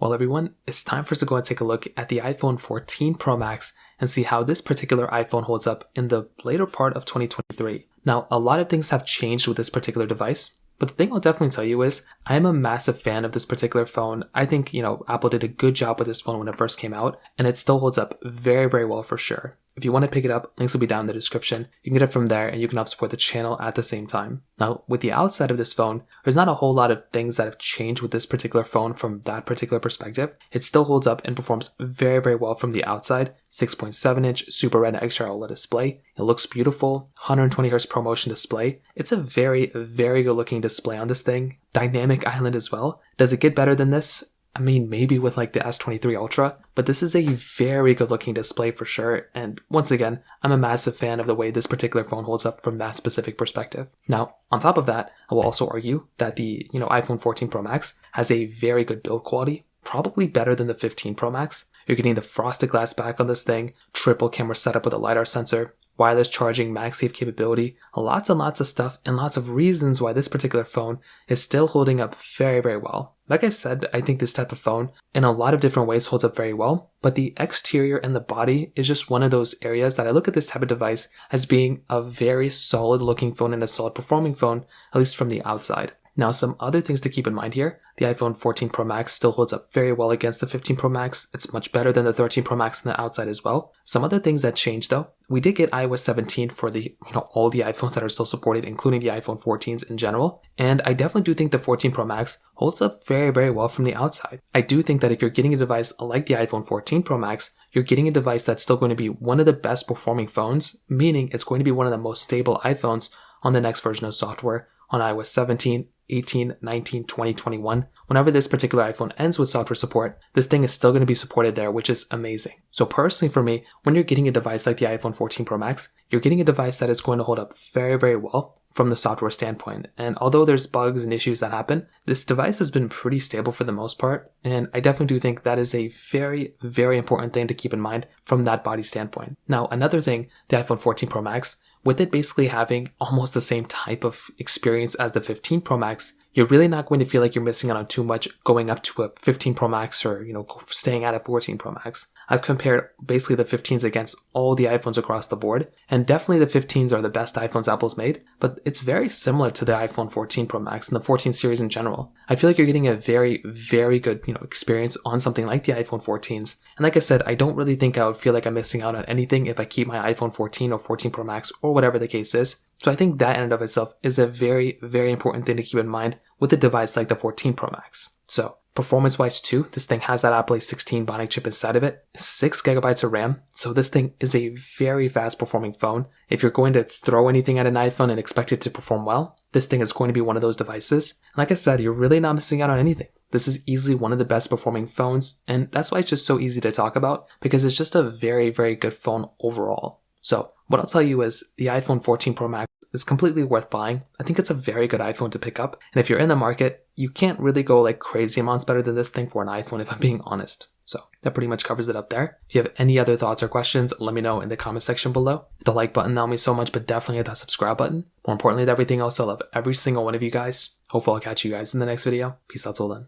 Well everyone, it's time for us to go and take a look at the iPhone 14 Pro Max and see how this particular iPhone holds up in the later part of 2023. Now, a lot of things have changed with this particular device, but the thing I'll definitely tell you is I am a massive fan of this particular phone. I think, Apple did a good job with this phone when it first came out, and it still holds up very, very well for sure. If you want to pick it up, links will be down in the description. You can get it from there and you can help support the channel at the same time. Now, with the outside of this phone, there's not a whole lot of things that have changed with this particular phone from that particular perspective. It still holds up and performs very, very well from the outside. 6.7-inch Super Retina XDR OLED display. It looks beautiful. 120Hz ProMotion display. It's a very, very good looking display on this thing. Dynamic island as well. Does it get better than this? I mean, maybe with like the S23 Ultra, but this is a very good looking display for sure. And once again, I'm a massive fan of the way this particular phone holds up from that specific perspective. Now, on top of that, I will also argue that the iPhone 14 Pro Max has a very good build quality, probably better than the 15 Pro Max. You're getting the frosted glass back on this thing, triple camera setup with a LiDAR sensor, wireless charging, MagSafe capability, lots and lots of stuff and lots of reasons why this particular phone is still holding up very, very well. Like I said, I think this type of phone in a lot of different ways holds up very well, but the exterior and the body is just one of those areas that I look at this type of device as being a very solid looking phone and a solid performing phone, at least from the outside. Now, some other things to keep in mind here. The iPhone 14 Pro Max still holds up very well against the 15 Pro Max. It's much better than the 13 Pro Max on the outside as well. Some other things that changed though, we did get iOS 17 for the, all the iPhones that are still supported, including the iPhone 14s in general. And I definitely do think the 14 Pro Max holds up very, very well from the outside. I do think that if you're getting a device like the iPhone 14 Pro Max, you're getting a device that's still going to be one of the best performing phones, meaning it's going to be one of the most stable iPhones on the next version of software on iOS 17, 18, 19, 20, 21. Whenever this particular iPhone ends with software support, this thing is still going to be supported there, which is amazing. So personally for me, when you're getting a device like the iPhone 14 Pro Max, you're getting a device that is going to hold up very, very well from the software standpoint. And although there's bugs and issues that happen, this device has been pretty stable for the most part. And I definitely do think that is a very, very important thing to keep in mind from that body standpoint. Now, another thing, the iPhone 14 Pro Max, with it basically having almost the same type of experience as the 15 Pro Max, you're really not going to feel like you're missing out on too much going up to a 15 Pro Max or, staying at a 14 Pro Max. I've compared basically the 15s against all the iPhones across the board, and definitely the 15s are the best iPhones Apple's made, but it's very similar to the iPhone 14 Pro Max and the 14 series in general. I feel like you're getting a very, very good, experience on something like the iPhone 14s. And like I said, I don't really think I would feel like I'm missing out on anything if I keep my iPhone 14 or 14 Pro Max or whatever the case is. So I think that in and of itself is a very, very important thing to keep in mind with a device like the 14 Pro Max. So performance-wise too, this thing has that Apple A16 Bionic chip inside of it, 6GB of RAM, so this thing is a very fast-performing phone. If you're going to throw anything at an iPhone and expect it to perform well, this thing is going to be one of those devices. And like I said, you're really not missing out on anything. This is easily one of the best performing phones, and that's why it's just so easy to talk about, because it's just a very, very good phone overall. So what I'll tell you is the iPhone 14 Pro Max is completely worth buying. I think it's a very good iPhone to pick up. And if you're in the market, you can't really go like crazy amounts better than this thing for an iPhone, if I'm being honest. So that pretty much covers it up there. If you have any other thoughts or questions, let me know in the comment section below. Hit the like button, that will mean so much, but definitely hit that subscribe button. More importantly than everything else, I love every single one of you guys. Hopefully I'll catch you guys in the next video. Peace out till then.